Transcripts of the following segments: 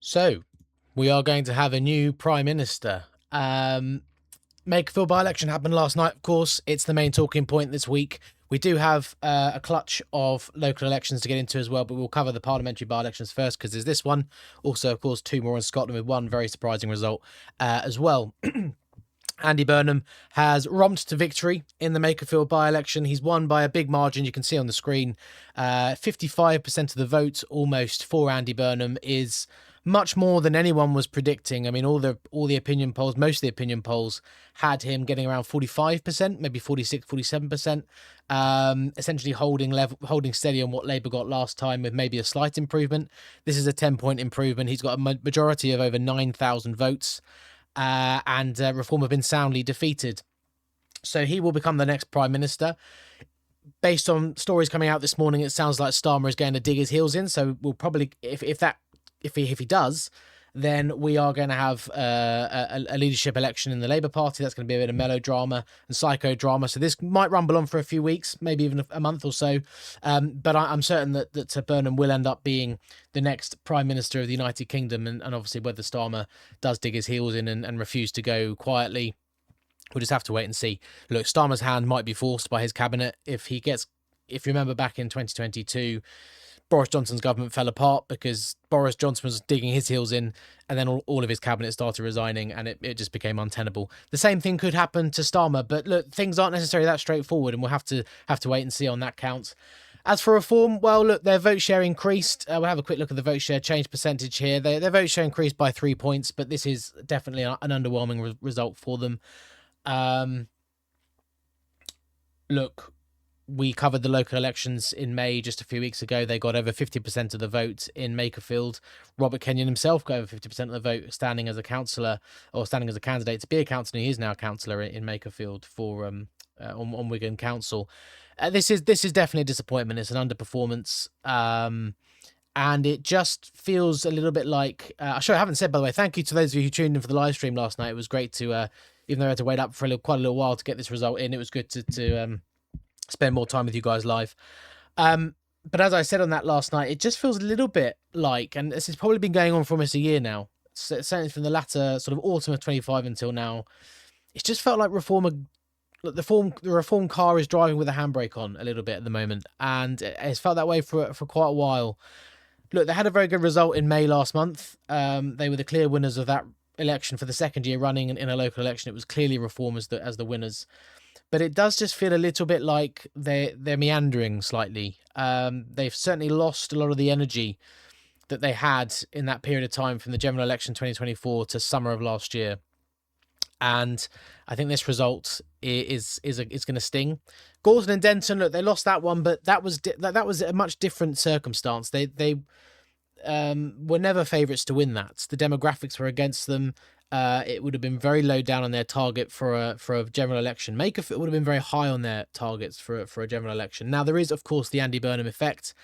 So, we are going to have a new Prime Minister. Makerfield by-election happened last night, of course. It's the main talking point this week. We do have a clutch of local elections to get into as well, but we'll cover the parliamentary by-elections first because there's this one. Also, of course, two more in Scotland with one very surprising result as well. Andy Burnham has romped to victory in the Makerfield by-election. He's won by a big margin. You can see on the screen, 55% of the vote almost for Andy Burnham is much more than anyone was predicting. I mean, all the opinion polls, most of the opinion polls had him getting around 45%, maybe 46, 47%, essentially holding steady on what Labour got last time with maybe a slight improvement. This is a 10-point improvement. He's got a majority of over 9,000 votes. And Reform have been soundly defeated. So he will become the next Prime Minister. Based on stories coming out this morning, it sounds like Starmer is going to dig his heels in. So we'll probably, if he does, then we are going to have a leadership election in the Labour Party. That's going to be a bit of melodrama and psychodrama. So this might rumble on for a few weeks, maybe even a month or so. But I'm certain that Burnham will end up being the next Prime Minister of the United Kingdom. And obviously whether Starmer does dig his heels in and refuse to go quietly, we'll just have to wait and see. Look, Starmer's hand might be forced by his cabinet. If you remember back in 2022, Boris Johnson's government fell apart because Boris Johnson was digging his heels in, and then all of his cabinet started resigning, and it just became untenable. The same thing could happen to Starmer, but look, things aren't necessarily that straightforward, and we'll have to wait and see on that count. As for Reform, well, look, their vote share increased. We'll have a quick look at the vote share change percentage here. Their vote share increased by 3 points, but this is definitely an underwhelming result for them. Look, we covered the local elections in May just a few weeks ago. They got over 50% of the vote in Makerfield. Robert Kenyon himself got over 50% of the vote standing as a councillor, or standing as a candidate to be a councillor. He is now a councillor in Makerfield for on Wigan Council. This is definitely a disappointment. It's an underperformance. And it just feels a little bit like... I haven't said, by the way, thank you to those of you who tuned in for the live stream last night. It was great to, even though I had to wait up for quite a little while to get this result in, it was good to spend more time with you guys live. But as I said on that last night, it just feels a little bit like, and this has probably been going on for almost a year now, certainly from the latter sort of autumn of 25 until now, it's just felt like the reform car is driving with a handbrake on a little bit at the moment, and it's felt that way for quite a while. Look, they had a very good result in May last month. They were the clear winners of that election for the second year running in a local election. It was clearly Reform as the winners. But it does just feel a little bit like they're meandering slightly. They've certainly lost a lot of the energy that they had in that period of time from the general election 2024 to summer of last year. And I think this result is going to sting. Gorton and Denton, look, they lost that one, but that was a much different circumstance. They were never favourites to win that. The demographics were against them. It would have been very low down on their target for a general election. Makerfield would have been very high on their targets for a general election. Now, there is, of course, the Andy Burnham effect.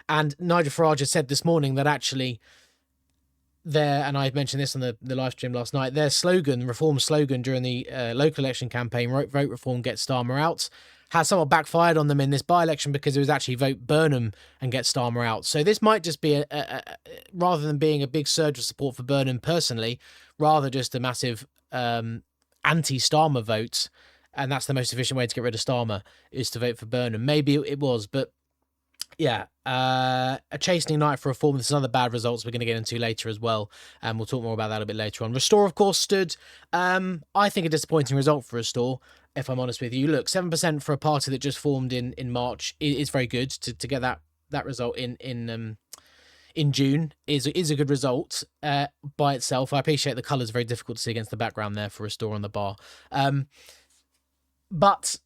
And Nigel Farage has said this morning that actually and I mentioned this on the live stream last night, their slogan, Reform slogan during the local election campaign, Vote Reform, Get Starmer Out, has somewhat backfired on them in this by-election because it was actually Vote Burnham and Get Starmer Out. So this might just be, rather than being a big surge of support for Burnham personally, rather just a massive anti-Starmer vote, and that's the most efficient way to get rid of Starmer, is to vote for Burnham. Maybe it was, but yeah, a chastening night for Reform. There's some other bad results we're going to get into later as well, and we'll talk more about that a bit later on. Restore, of course, stood. I think a disappointing result for Restore, if I'm honest with you. Look, 7% for a party that just formed in March is very good. To get that result in June is a good result by itself. I appreciate the colours, very difficult to see against the background there for Restore on the bar. But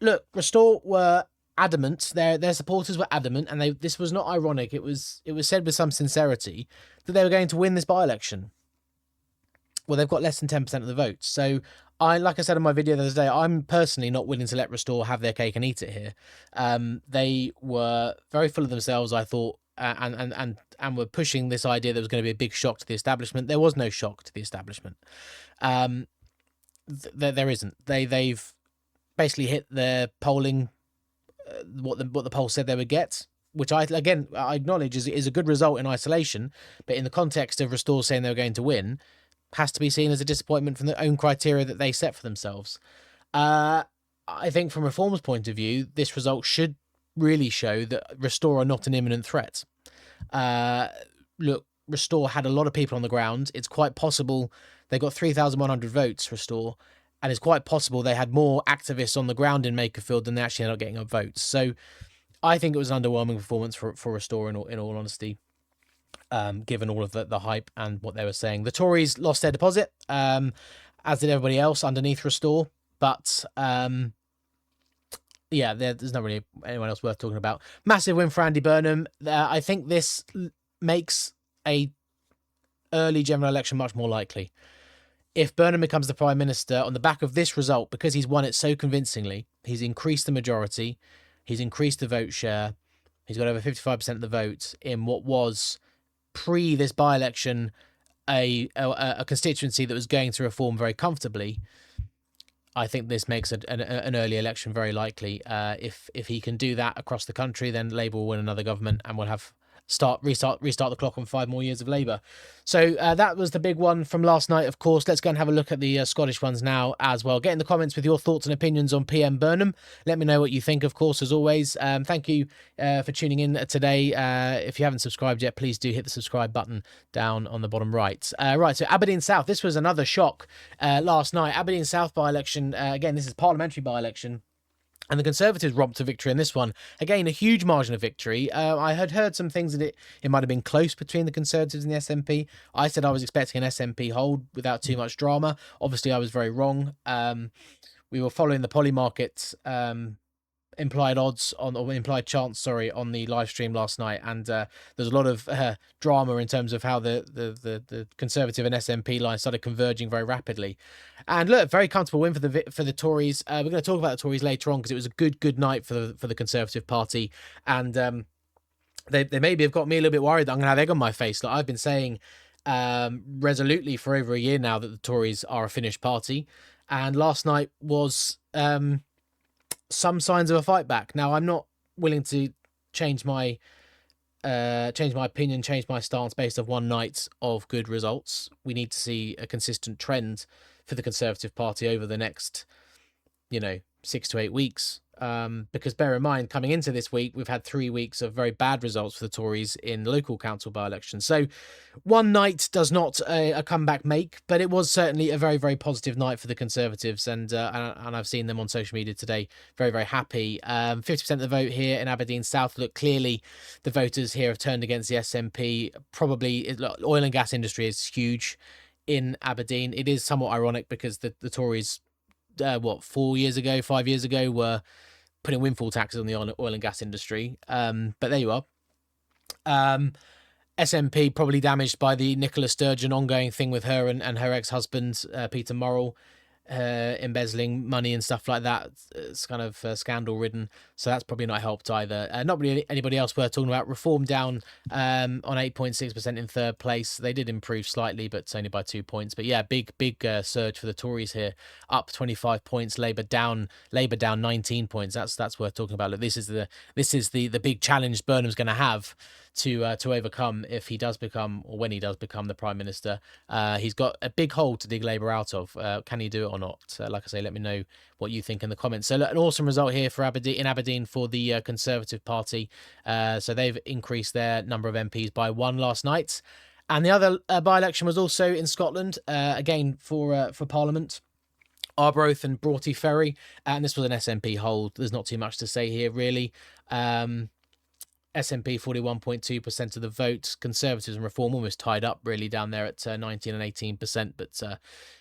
look, Restore were adamant. Their supporters were adamant, and this was not ironic. It was said with some sincerity that they were going to win this by-election. Well, they've got less than 10% of the votes. So like I said in my video the other day, I'm personally not willing to let Restore have their cake and eat it here. They were very full of themselves, I thought, and were pushing this idea that was going to be a big shock to the establishment. There was no shock to the establishment. There isn't. They've basically hit their polling, what the poll said they would get. which I acknowledge is a good result in isolation, but in the context of Restore saying they were going to win, has to be seen as a disappointment from the own criteria that they set for themselves. I think from Reform's point of view, this result should really show that Restore are not an imminent threat. Look, Restore had a lot of people on the ground. It's quite possible they got 3,100 votes, Restore, and it's quite possible they had more activists on the ground in Makerfield than they actually ended up getting up votes. So I think it was an underwhelming performance for Restore in all honesty, given all of the hype and what they were saying. The Tories lost their deposit, as did everybody else underneath Restore, but yeah, there's not really anyone else worth talking about. Massive win for Andy Burnham. I think this makes a early general election much more likely. If Burnham becomes the Prime Minister on the back of this result, because he's won it so convincingly, he's increased the majority, he's increased the vote share, he's got over 55% of the vote in what was, pre this by-election, a constituency that was going through reform very comfortably. I think this makes an early election very likely. If he can do that across the country, then Labour will win another government and we'll have restart the clock on 5 more years of Labour. So that was the big one from last night, of course. Let's go and have a look at the Scottish ones now as well. Get in the comments with your thoughts and opinions on PM Burnham. Let me know what you think, of course, as always. Thank you for tuning in today. If you haven't subscribed yet, please do hit the subscribe button down on the bottom right. Right, so Aberdeen South. This was another shock last night. Aberdeen South by-election. Again, this is parliamentary by-election. And the Conservatives romped to victory in this one. Again, a huge margin of victory. I had heard some things that it might have been close between the Conservatives and the SNP. I said I was expecting an SNP hold without too much drama. Obviously, I was very wrong. We were following the Polymarket implied odds on, or implied chance, on the live stream last night, and there's a lot of drama in terms of how the Conservative and SNP line started converging very rapidly. And look, very comfortable win for the Tories. We're going to talk about the Tories later on because it was a good night for the Conservative Party, and they maybe have got me a little bit worried that I'm going to have egg on my face. Like I've been saying resolutely for over a year now that the Tories are a finished party, and last night was some signs of a fight back. Now, I'm not willing to change my opinion, change my stance based on one night of good results. We need to see a consistent trend for the Conservative Party over the next, 6 to 8 weeks. Because bear in mind, coming into this week, we've had 3 weeks of very bad results for the Tories in local council by-elections. So one night does not a comeback make, but it was certainly a very, very positive night for the Conservatives. And I've seen them on social media today, very, very happy. 50% of the vote here in Aberdeen South. Look, clearly the voters here have turned against the SNP. Probably oil and gas industry is huge in Aberdeen. It is somewhat ironic because the Tories 5 years ago were putting windfall taxes on the oil and gas industry, but there you are. SNP probably damaged by the Nicola Sturgeon ongoing thing with her and her ex-husband Peter Murrell, embezzling money and stuff like that. It's kind of scandal ridden, so that's probably not helped either. Not really anybody else worth talking about. Reform down on 8.6% in third place. They did improve slightly, but it's only by 2 points. But yeah, big surge for the Tories here, up 25 points. Labour down 19 points. That's worth talking about. Look, this is the big challenge Burnham's going to have to overcome if he does become, or when he does become, the Prime Minister. He's got a big hole to dig Labour out of. Can he do it or not? Like I say, let me know what you think in the comments. So an awesome result here for Aberdeen for the Conservative Party. So they've increased their number of MPs by 1 last night. And the other by-election was also in Scotland, again for Parliament. Arbroath and Broughty Ferry, and this was an SNP hold. There's not too much to say here, really. SNP 41.2% of the vote. Conservatives and Reform almost tied up, really, down there at 19 and 18%. But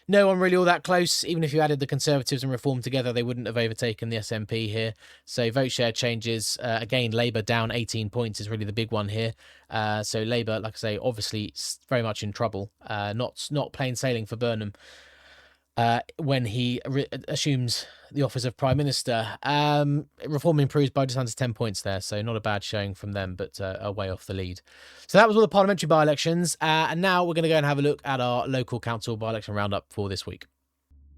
no one really all that close. Even if you added the Conservatives and Reform together, they wouldn't have overtaken the SNP here. So vote share changes. Again, Labour down 18 points is really the big one here. So Labour, like I say, obviously very much in trouble. Not plain sailing for Burnham. When he assumes the office of Prime Minister. Reform improves by just under 10 points there, so not a bad showing from them, but a way off the lead. So that was all the parliamentary by-elections, and now we're going to go and have a look at our local council by-election roundup for this week.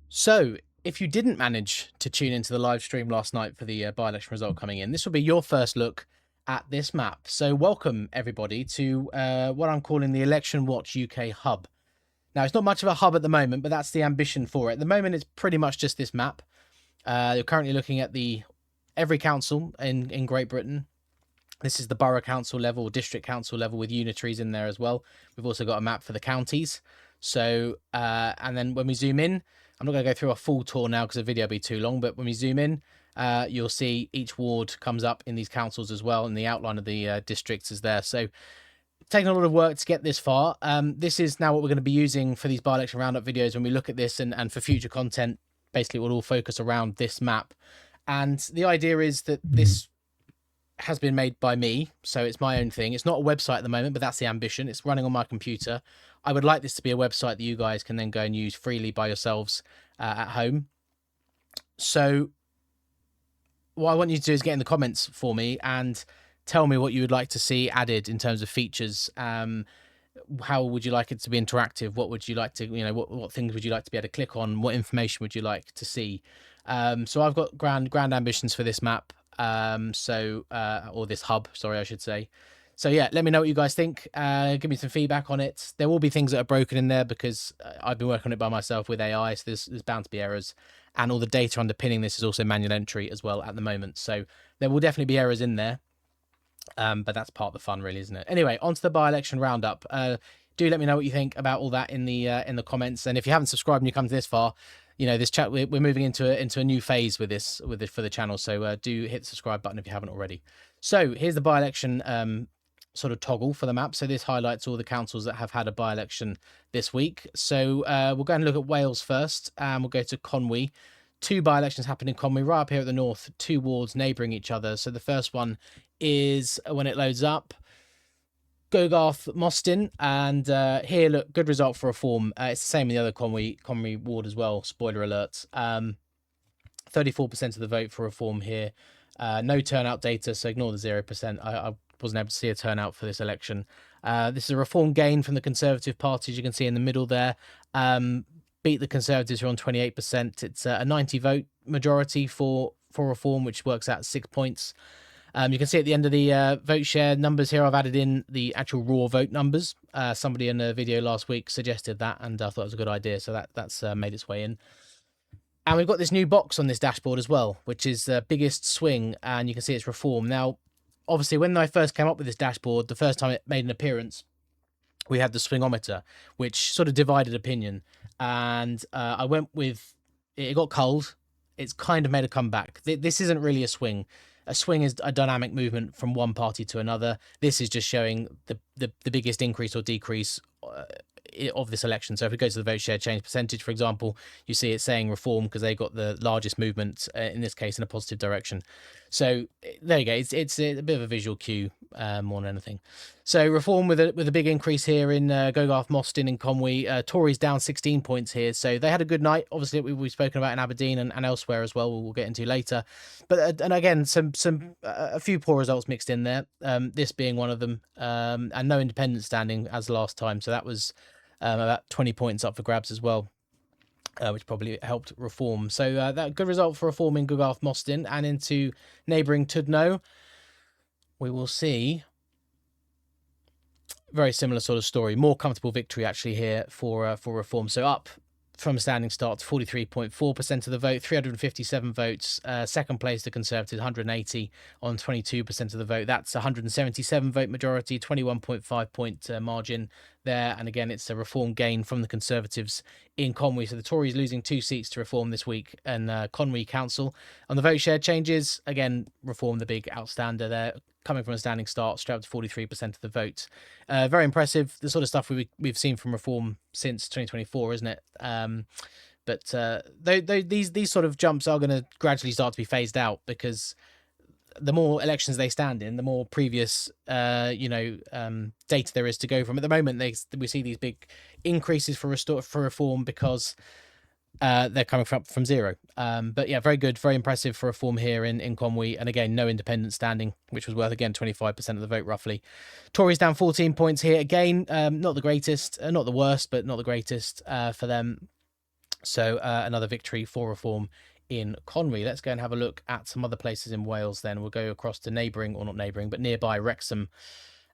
So if you didn't manage to tune into the live stream last night for the by-election result coming in, this will be your first look at this map. So welcome everybody to what I'm calling the Election Watch UK hub. Now, it's not much of a hub at the moment, but that's the ambition for it. At the moment, it's pretty much just this map. You're currently looking at every council in Great Britain. This is the borough council level, district council level, with unitaries in there as well. We've also got a map for the counties. So, and then when we zoom in, I'm not going to go through a full tour now because the video will be too long, but when we zoom in, you'll see each ward comes up in these councils as well, and the outline of the districts is there. So, taken a lot of work to get this far. This is now what we're going to be using for these by-election roundup videos when we look at this, and for future content. Basically, we'll all focus around this map. And the idea is that this has been made by me, so it's my own thing. It's not a website at the moment, but that's the ambition. It's running on my computer. I would like this to be a website that you guys can then go and use freely by yourselves at home. So what I want you to do is get in the comments for me and tell me what you would like to see added in terms of features. How would you like it to be interactive? What would you like to, what things would you like to be able to click on? What information would you like to see? So I've got grand ambitions for this map. Or this hub, sorry, I should say. So yeah, let me know what you guys think. Give me some feedback on it. There will be things that are broken in there because I've been working on it by myself with AI, so there's bound to be errors. And all the data underpinning this is also manual entry as well at the moment. So there will definitely be errors in there. But that's part of the fun, really, isn't it? Anyway, on to the by-election roundup. Do let me know what you think about all that in the comments. And if you haven't subscribed and you come to this far, this chat, we're moving into a new phase with this for the channel. So do hit the subscribe button if you haven't already. So here's the by-election sort of toggle for the map. So this highlights all the councils that have had a by-election this week. So we'll go and look at Wales first, and we'll go to Conwy. 2 by-elections happened in Conwy, right up here at the north, 2 wards neighbouring each other. So the first one is, when it loads up, Gogarth Mostyn, and here, look, good result for Reform. It's the same in the other Conwy ward as well, spoiler alert. 34% of the vote for Reform here. No turnout data, so ignore the 0%. I wasn't able to see a turnout for this election. This is a Reform gain from the Conservative Party, as you can see in the middle there. Beat the Conservatives, who are on 28%. It's a 90 vote majority for Reform, which works out 6 points. You can see at the end of the vote share numbers here, I've added in the actual raw vote numbers. Somebody in a video last week suggested that, and I thought it was a good idea, so that's made its way in. And we've got this new box on this dashboard as well, which is the biggest swing, and you can see it's Reform. Now, obviously, when I first came up with this dashboard, the first time it made an appearance, we had the swingometer, which sort of divided opinion. And I went with, it got cold. It's kind of made a comeback. This isn't really a swing. A swing is a dynamic movement from one party to another. This is just showing the biggest increase or decrease of this election. So if we go to the vote share change percentage, for example, you see it's saying Reform because they got the largest movement, in this case, in a positive direction. So there you go. It's a bit of a visual cue more than anything. So Reform with a big increase here in Gogarth, Mostyn and Conwy. Tories down 16 points here. So they had a good night. Obviously, we've spoken about in Aberdeen and elsewhere as well. We'll get into later. But and again, a few poor results mixed in there. This being one of them, and no independent standing as last time. So that was about 20 points up for grabs as well. Which probably helped Reform. So that good result for Reform in Gogarth Mostyn, and into neighbouring Tudno, we will see very similar sort of story. More comfortable victory actually here for Reform. So up from a standing start to 43.4% of the vote, 357 votes. Second place, the Conservatives, 180 on 22% of the vote. That's 177 vote majority, 21.5 point margin there. And again, it's a Reform gain from the Conservatives in Conwy. So the Tories losing 2 seats to Reform this week in Conwy Council. On the vote share changes, again, Reform the big outstander there, coming from a standing start, straight up to 43% of the vote. Very impressive. The sort of stuff we've seen from Reform since 2024, isn't it? But these sort of jumps are going to gradually start to be phased out, because the more elections they stand in, the more previous data there is to go from. At the moment, we see these big increases for Reform because they're coming from zero. But yeah, very good, very impressive for Reform here in Conwy. And again, no independent standing, which was worth, again, 25% of the vote roughly. Tories down 14 points here. Again, not the greatest, not the worst, but not the greatest for them. So another victory for Reform in Conwy. Let's go and have a look at some other places in Wales then. We'll go across to neighbouring, or not neighbouring, but nearby Wrexham.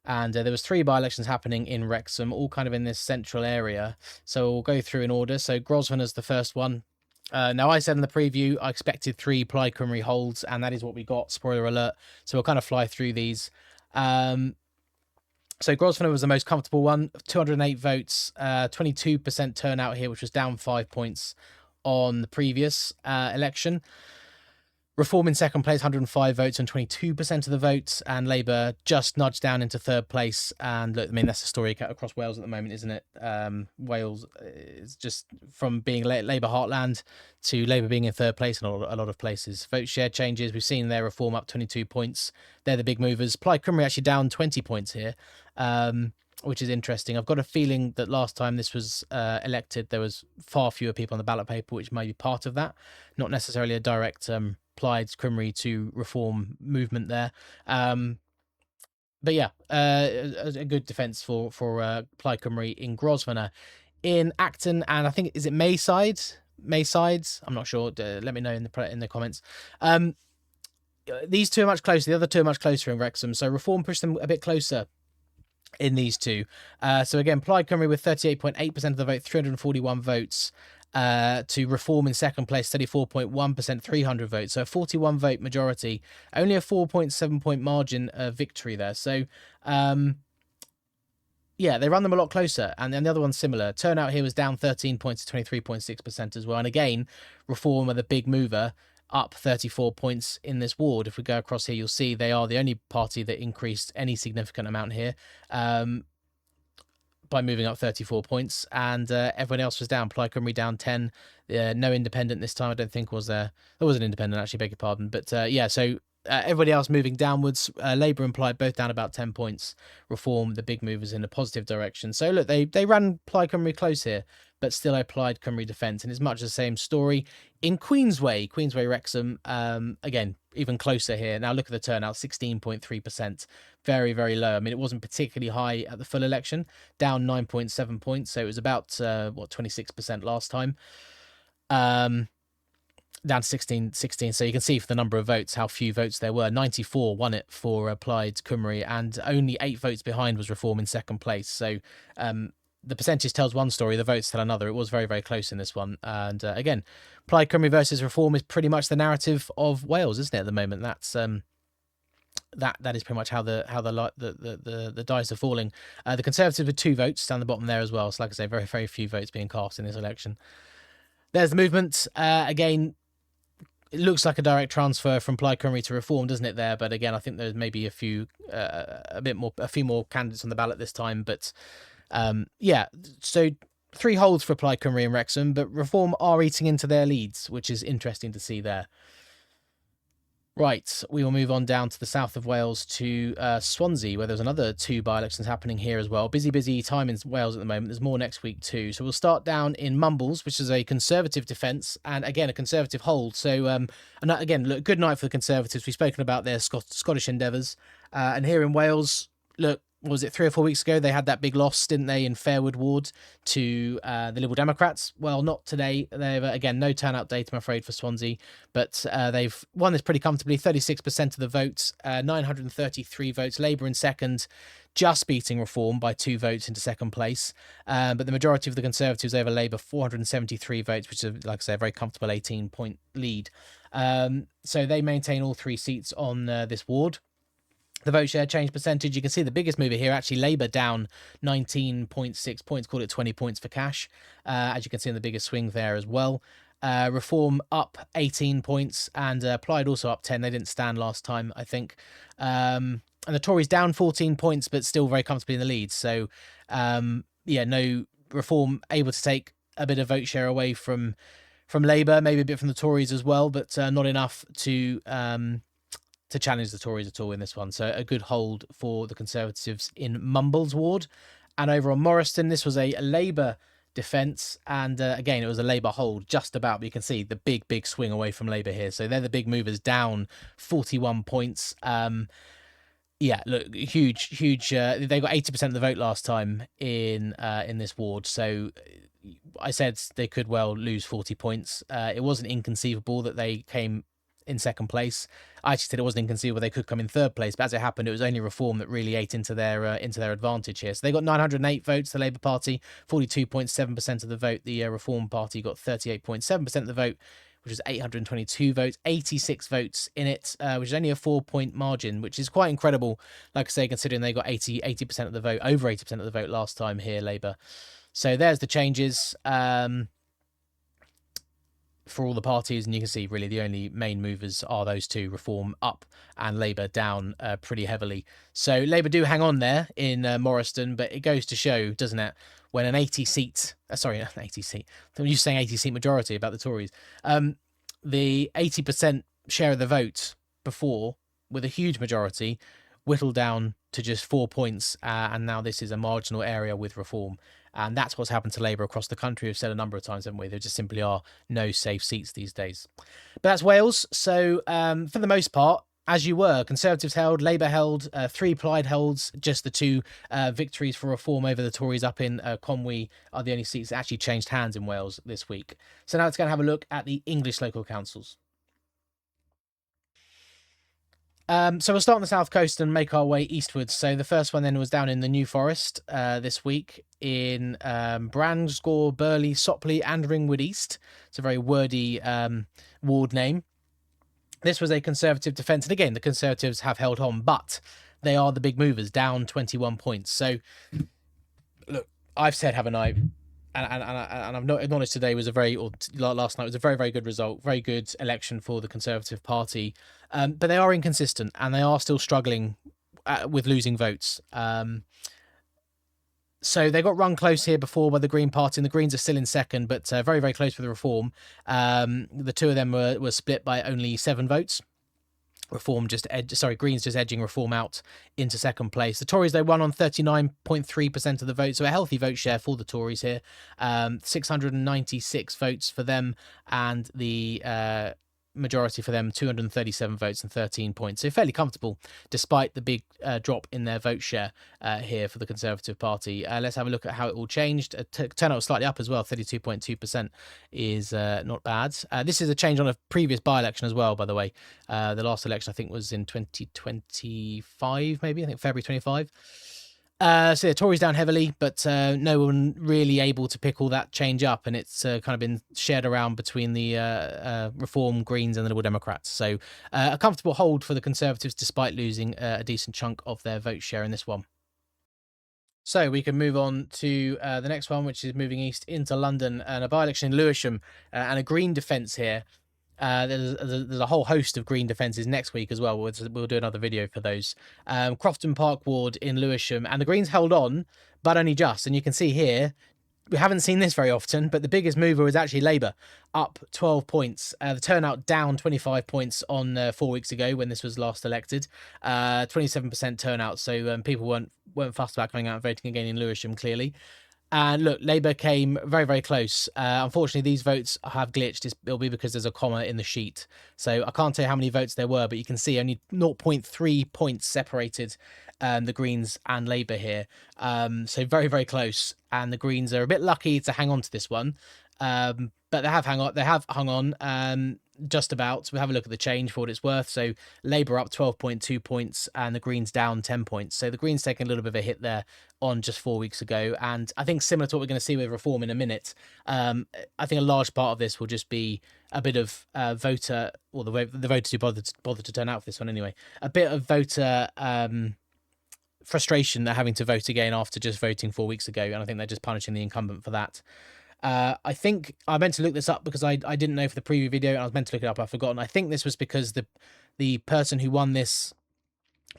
And there was 3 by-elections happening in Wrexham, all kind of in this central area. So we'll go through in order. So Grosvenor is the first one. Now, I said in the preview, I expected 3 Plaid Cymru holds, and that is what we got. Spoiler alert. So we'll kind of fly through these. So Grosvenor was the most comfortable one, 208 votes, 22% turnout here, which was down 5 points on the previous election. Reform in second place, 105 votes and 22% of the votes, and Labour just nudged down into third place. And look, I mean, that's the story across Wales at the moment, isn't it? Wales is just from being Labour heartland to Labour being in third place in a lot of places. Vote share changes, we've seen their Reform up 22 points. They're the big movers. Plaid Cymru actually down 20 points here, which is interesting. I've got a feeling that last time this was elected, there was far fewer people on the ballot paper, which may be part of that. Not necessarily a direct Plaid Cymru to Reform movement there. But yeah, a good defence for Plaid Cymru in Grosvenor. In Acton, and I think, is it Maysides? I'm not sure. Let me know in the comments. These two are much closer. The other two are much closer in Wrexham. So Reform pushed them a bit closer in these two. So again, Plaid Cymru with 38.8% of the vote, 341 votes. To Reform in second place, 34.1%, 300 votes. So a 41 vote majority, only a 4.7 point margin of victory there. So, yeah, they run them a lot closer. And then the other one's similar. Turnout here was down 13 points to 23.6% as well. And again, Reform are the big mover, up 34 points in this ward. If we go across here, you'll see they are the only party that increased any significant amount here. By moving up 34 points, and everyone else was down. Plaid Cymru down 10. No independent this time, I don't think was there. There was an independent, actually, beg your pardon. But yeah, so everybody else moving downwards. Labour and Plaid both down about 10 points. Reform, the big movers, in a positive direction. So look, they ran Plaid Cymru close here, but still a Plaid Cymru defence, and it's much the same story in Queensway Wrexham. Again, even closer here. Now look at the turnout, 16.3%. Very, very low. I mean, it wasn't particularly high at the full election, down 9.7 points. So it was about, 26% last time. Down to 16. So you can see for the number of votes, how few votes there were. 94 won it for Plaid Cymru, and only 8 votes behind was Reform in second place. So the percentage tells one story, the votes tell another. It was very, very close in this one. And again, Plaid Cymru versus Reform is pretty much the narrative of Wales, isn't it, at the moment? That's that is pretty much how the dice are falling. The Conservatives with 2 votes down the bottom there as well. So like I say, very, very few votes being cast in this election. There's the movement. Again, it looks like a direct transfer from Plaid Cymru to Reform, doesn't it there? But again, I think there's maybe a few more candidates on the ballot this time. But yeah, so 3 holds for Plaid Cymru and Wrexham, but Reform are eating into their leads, which is interesting to see there. Right, we will move on down to the south of Wales to Swansea, where there's another 2 by-elections happening here as well. Busy time in Wales at the moment. There's more next week too. So we'll start down in Mumbles, which is a Conservative defence, and again, a Conservative hold. So, and again, look, good night for the Conservatives. We've spoken about their Scottish endeavours. And here in Wales, look, was it 3 or 4 weeks ago, they had that big loss, didn't they, in Fairwood Ward to the Liberal Democrats? Well, not today. They've, again, no turnout data, I'm afraid, for Swansea, but they've won this pretty comfortably, 36% of the votes, 933 votes. Labour in second, just beating Reform by 2 votes into second place. But the majority of the Conservatives over Labour, 473 votes, which is, like I say, a very comfortable 18-point lead. So they maintain all 3 seats on this ward. The vote share change percentage, you can see the biggest mover here, actually Labour down 19.6 points, call it 20 points for cash, as you can see in the biggest swing there as well. Reform up 18 points, and Plaid also up 10. They didn't stand last time, I think. And the Tories down 14 points, but still very comfortably in the lead. So, yeah, no, Reform able to take a bit of vote share away from Labour, maybe a bit from the Tories as well, but not enough to challenge the Tories at all in this one. So a good hold for the Conservatives in Mumbles Ward. And over on Morriston, this was a Labour defence, and again, it was a Labour hold just about, but you can see the big swing away from Labour here. So they're the big movers, down 41 points. Yeah, look, huge. They got 80% of the vote last time in this ward. So I said they could well lose 40 points. It wasn't inconceivable that they came in second place. I actually said it wasn't inconceivable they could come in third place, but as it happened, it was only Reform that really ate into their advantage here. So they got 908 votes, the Labour Party, 42.7% of the vote. The Reform Party got 38.7% of the vote, which is 822 votes, 86 votes in it, which is only a 4-point margin, which is quite incredible, like I say, considering they got 80% of the vote, over 80% of the vote last time here, Labour. So there's the changes for all the parties, and you can see really the only main movers are those two, Reform up and Labour down pretty heavily. So Labour do hang on there in Morriston, but it goes to show, doesn't it, when an 80-seat, sorry, an 80-seat, I'm used to saying 80-seat majority about the Tories, the 80% share of the vote before, with a huge majority, whittled down to just 4 points, and now this is a marginal area with Reform. And that's what's happened to Labour across the country. We've said a number of times, haven't we? There just simply are no safe seats these days. But that's Wales. So for the most part, as you were, Conservatives held, Labour held, 3 Plaid holds. Just the 2 victories for Reform over the Tories up in Conwy are the only seats that actually changed hands in Wales this week. So now let's go and have a look at the English local councils. So we'll start on the south coast and make our way eastwards. So the first one then was down in the New Forest this week in Bransgore, Burley, Sopley and Ringwood East. It's a very wordy ward name. This was a Conservative defence. And again, the Conservatives have held on, but they are the big movers, down 21 points. So look, I've said, haven't I? And I've not acknowledged today was last night was a very, very good result, very good election for the Conservative Party. But they are inconsistent and they are still struggling with losing votes. So they got run close here before by the Green Party, and the Greens are still in second, but very, very close with the Reform. The two of them were split by only 7 votes. Greens just edging Reform out into second place. The Tories, they won on 39.3% of the vote, so a healthy vote share for the Tories here. 696 votes for them, and the majority for them, 237 votes and 13 points. So fairly comfortable, despite the big drop in their vote share here for the Conservative Party. Let's have a look at how it all changed. Turnout was slightly up as well. 32.2% is not bad. This is a change on a previous by-election as well, by the way. The last election, I think, was in 2025, maybe. I think February 25. So the Tories down heavily, but no one really able to pick all that change up, and it's kind of been shared around between the Reform, Greens and the Liberal Democrats. So a comfortable hold for the Conservatives despite losing a decent chunk of their vote share in this one. So we can move on to the next one, which is moving east into London, and a by-election in Lewisham and a Green defence here. There's a whole host of Green defences next week as well. We'll do another video for those. Crofton Park ward in Lewisham, and the Greens held on, but only just. And you can see here, we haven't seen this very often, but the biggest mover was actually Labour, up 12 points. The turnout down 25 points on 4 weeks ago when this was last elected. 27% turnout, so people weren't fussed about coming out and voting again in Lewisham, clearly. And look, Labour came very, very close. Unfortunately, these votes have glitched. It'll be because there's a comma in the sheet. So I can't tell you how many votes there were, but you can see only 0.3 points separated the Greens and Labour here. So very, very close. And the Greens are a bit lucky to hang on to this one. But they have hung on just about. So we'll have a look at the change for what it's worth. So Labour up 12.2 points and the Greens down 10 points. So the Greens taking a little bit of a hit there on just 4 weeks ago. And I think similar to what we're going to see with Reform in a minute, I think a large part of this will just be a bit of voter, or the voters who bother to turn out for this one anyway, a bit of voter frustration at having to vote again after just voting 4 weeks ago. And I think they're just punishing the incumbent for that. I think I meant to look this up because I didn't know for the preview video, and I was meant to look it up. I've forgotten. I think this was because the person who won this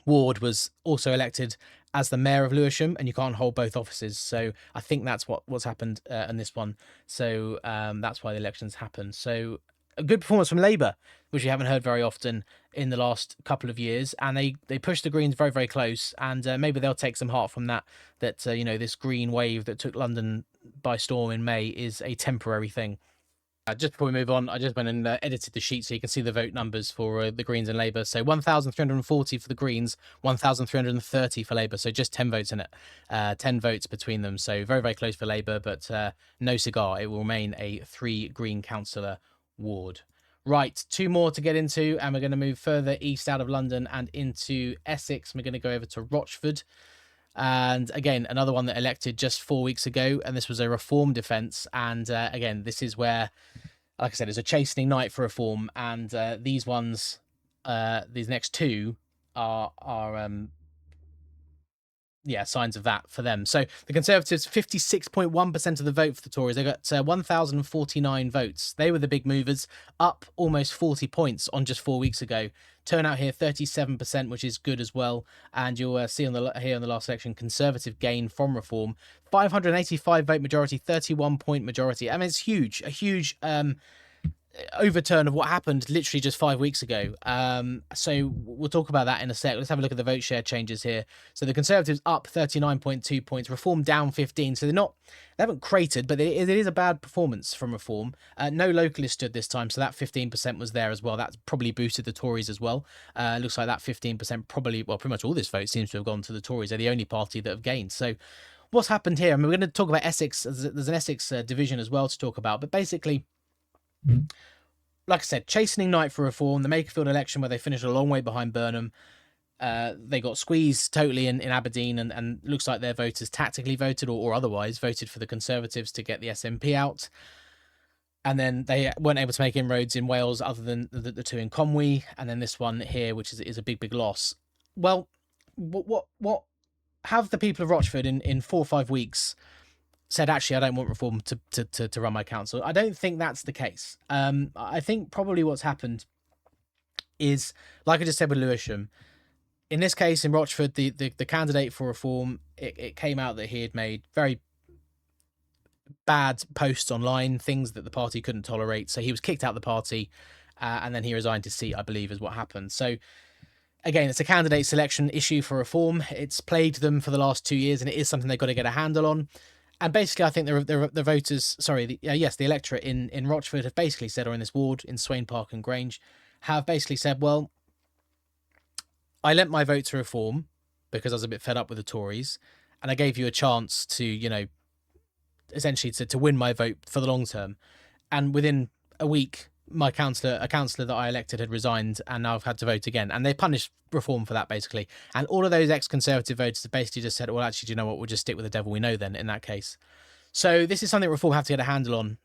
ward was also elected as the mayor of Lewisham, and you can't hold both offices. So I think that's what's happened in this one. So that's why the elections happened. So a good performance from Labour, which we haven't heard very often in the last couple of years, and they pushed the Greens very, very close, and maybe they'll take some heart from that this Green wave that took London by storm in May is a temporary thing. Just before we move on, I just went and edited the sheet so you can see the vote numbers for the Greens and Labour. So 1,340 for the Greens, 1,330 for Labour. So just 10 votes in it, 10 votes between them. So very, very close for Labour, but no cigar. It will remain a 3 Green councillor ward. Right, 2 more to get into, and we're going to move further east out of London and into Essex. We're going to go over to Rochford. And again, another one that elected just 4 weeks ago, and this was a reform defence. And again, this is where, like I said, it's a chastening night for reform. And these ones, these next 2 are signs of that for them. So the Conservatives, 56.1% of the vote for the Tories. They got 1,049 votes. They were the big movers, up almost 40 points on just 4 weeks ago. Turnout here, 37%, which is good as well. And you'll see on the last election, Conservative gain from reform, 585 vote majority, 31 point majority. I mean, it's huge, a huge overturn of what happened literally just 5 weeks ago. So we'll talk about that in a sec. Let's have a look at the vote share changes here. So the Conservatives up 39.2 points, Reform down 15. So they haven't cratered, but it is a bad performance from Reform. No localist stood this time, so that 15% was there as well. That's probably boosted the Tories as well. Looks like that 15% probably, well, pretty much all this vote seems to have gone to the Tories. They're the only party that have gained. So what's happened here? I mean, we're going to talk about Essex. There's an Essex division as well to talk about, but basically, like I said, chastening night for reform. The Makerfield election, where they finished a long way behind Burnham, they got squeezed totally in Aberdeen, and looks like their voters tactically voted or otherwise voted for the Conservatives to get the SNP out. And then they weren't able to make inroads in Wales other than the 2 in Conwy, and then this one here, which is a big loss. Well, what have the people of Rochford in 4 or 5 weeks said, actually, I don't want reform to run my council? I don't think that's the case. I think probably what's happened is, like I just said with Lewisham, in this case, in Rochford, the candidate for reform, it came out that he had made very bad posts online, things that the party couldn't tolerate. So he was kicked out of the party, and then he resigned his seat, I believe, is what happened. So again, it's a candidate selection issue for reform. It's plagued them for the last 2 years, and it is something they've got to get a handle on. And basically, I think the voters, the electorate in Rochford have basically said, or in this ward, in Swain Park and Grange, have basically said, well, I lent my vote to reform because I was a bit fed up with the Tories, and I gave you a chance to, essentially to win my vote for the long term. And within a week, a councillor that I elected had resigned, and now I've had to vote again. And they punished reform for that, basically. And all of those ex-Conservative voters have basically just said, well, actually, do you know what? We'll just stick with the devil we know then, in that case. So this is something reform have to get a handle on.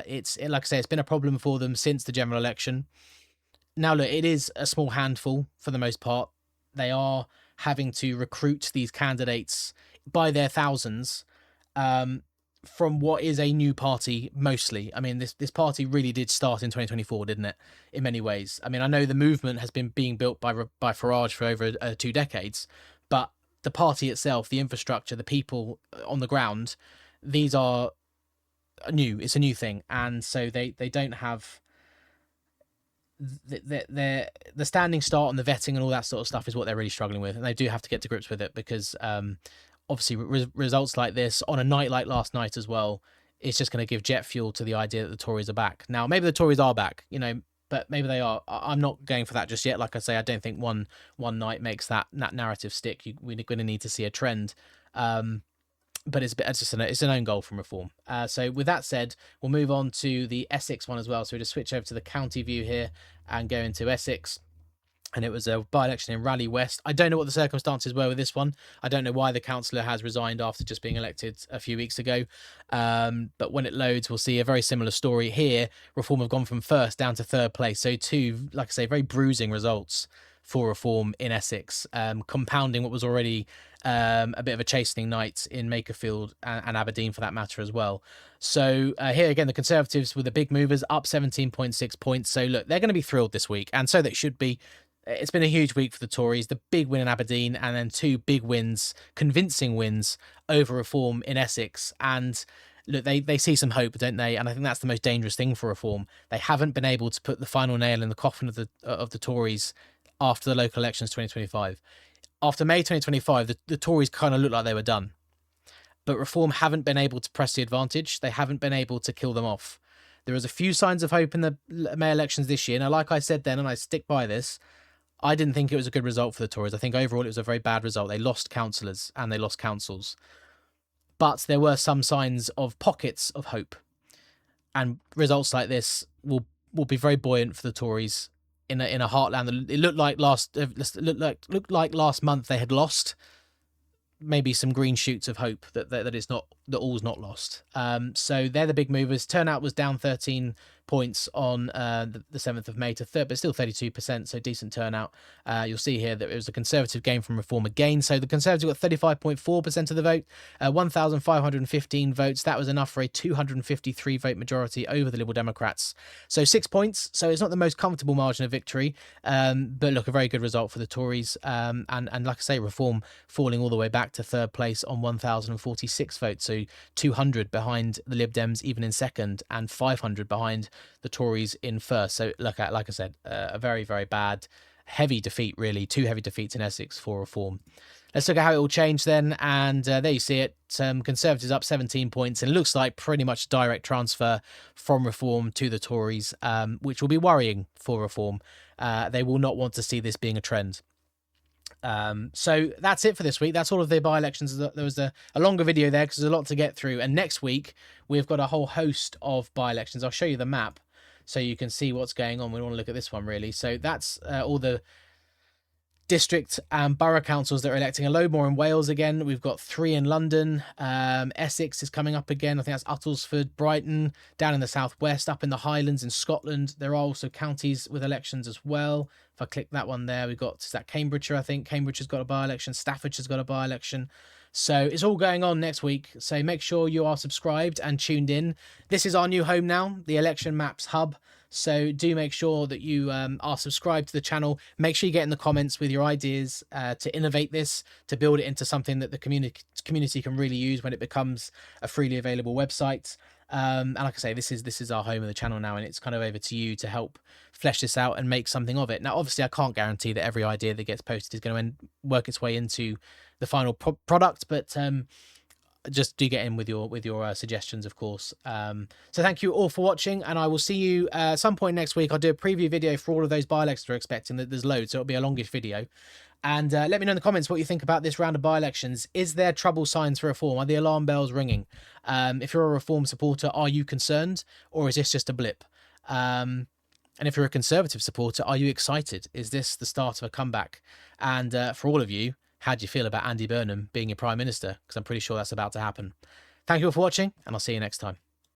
It's like I say, it's been a problem for them since the general election. Now, look, it is a small handful for the most part. They are having to recruit these candidates by their thousands, from what is a new party, mostly. I mean, this party really did start in 2024, didn't it? In many ways. I mean, I know the movement has been being built by Farage for over 2 decades, but the party itself, the infrastructure, the people on the ground, these are new. It's a new thing, and so they don't have the standing start and the vetting and all that sort of stuff is what they're really struggling with, and they do have to get to grips with it because obviously results like this on a night like last night as well, it's just going to give jet fuel to the idea that the Tories are back. Now, maybe the Tories are back, but maybe they are. I'm not going for that just yet. Like I say, I don't think one night makes that narrative stick. We're going to need to see a trend. But it's an own goal from reform. So with that said, we'll move on to the Essex one as well. So we just switch over to the county view here and go into Essex. And it was a by-election in Raleigh West. I don't know what the circumstances were with this one. I don't know why the councillor has resigned after just being elected a few weeks ago. But when it loads, we'll see a very similar story here. Reform have gone from first down to third place. So 2, like I say, very bruising results for reform in Essex, compounding what was already a bit of a chastening night in Makerfield and Aberdeen for that matter as well. So here again, the Conservatives were the big movers, up 17.6 points. So look, they're going to be thrilled this week, and so they should be. It's been a huge week for the Tories, the big win in Aberdeen, and then 2 big wins, convincing wins over reform in Essex. And look, they see some hope, don't they? And I think that's the most dangerous thing for reform. They haven't been able to put the final nail in the coffin of the Tories after the local elections 2025. After May 2025, the Tories kind of looked like they were done. But reform haven't been able to press the advantage. They haven't been able to kill them off. There is a few signs of hope in the May elections this year. Now, like I said then, and I stick by this, I didn't think it was a good result for the Tories. I think overall it was a very bad result. They lost councillors and they lost councils. But there were some signs of pockets of hope. And results like this will be very buoyant for the Tories in a heartland. It looked like last month they had lost. Maybe some green shoots of hope that it's not, that all's not lost. So they're the big movers. Turnout was down 13 points on the 7th of May to third, but still 32%, so decent turnout. You'll see here that it was a Conservative gain from Reform again. So the Conservative got 35.4% of the vote, 1,515 votes. That was enough for a 253 vote majority over the Liberal Democrats. So 6 points. So it's not the most comfortable margin of victory, but look, a very good result for the Tories. And like I say, Reform falling all the way back to third place on 1,046 votes, so 200 behind the Lib Dems even in second, and 500 behind the Tories in first. So like I said, a very, very bad, heavy defeat, really. 2 heavy defeats in Essex for Reform. Let's look at how it all changed then, and there you see it. Conservatives up 17 points, and it looks like pretty much direct transfer from Reform to the Tories, which will be worrying for Reform. They will not want to see this being a trend. So that's it for this week. That's all of the by-elections. There was a longer video there because there's a lot to get through. And next week, we've got a whole host of by-elections. I'll show you the map so you can see what's going on. We want to look at this one, really. So that's all the district and borough councils that are electing. A load more in Wales again. We've got 3 in London. Essex is coming up again. I think that's Uttlesford, Brighton, down in the southwest, up in the Highlands in Scotland. There are also counties with elections as well. If I click that one there, we've got, is that Cambridgeshire, I think. Cambridge has got a by-election. Staffordshire's got a by-election. So it's all going on next week. So make sure you are subscribed and tuned in. This is our new home now, the Election Maps Hub. So do make sure that you are subscribed to the channel. Make sure you get in the comments with your ideas to innovate this, to build it into something that the community can really use when it becomes a freely available website. And like I say, this is our home of the channel now, and it's kind of over to you to help flesh this out and make something of it. Now, obviously, I can't guarantee that every idea that gets posted is going to work its way into the final product, but just do get in with your suggestions, of course. So thank you all for watching, and I will see you at some point next week. I'll do a preview video for all of those by-elections we're expecting. There's loads, so it'll be a longish video. And let me know in the comments what you think about this round of by-elections. Is there trouble signs for Reform? Are the alarm bells ringing? If you're a Reform supporter, are you concerned, or is this just a blip? And if you're a Conservative supporter, are you excited? Is this the start of a comeback? And for all of you, how do you feel about Andy Burnham being your Prime Minister? Because I'm pretty sure that's about to happen. Thank you all for watching, and I'll see you next time.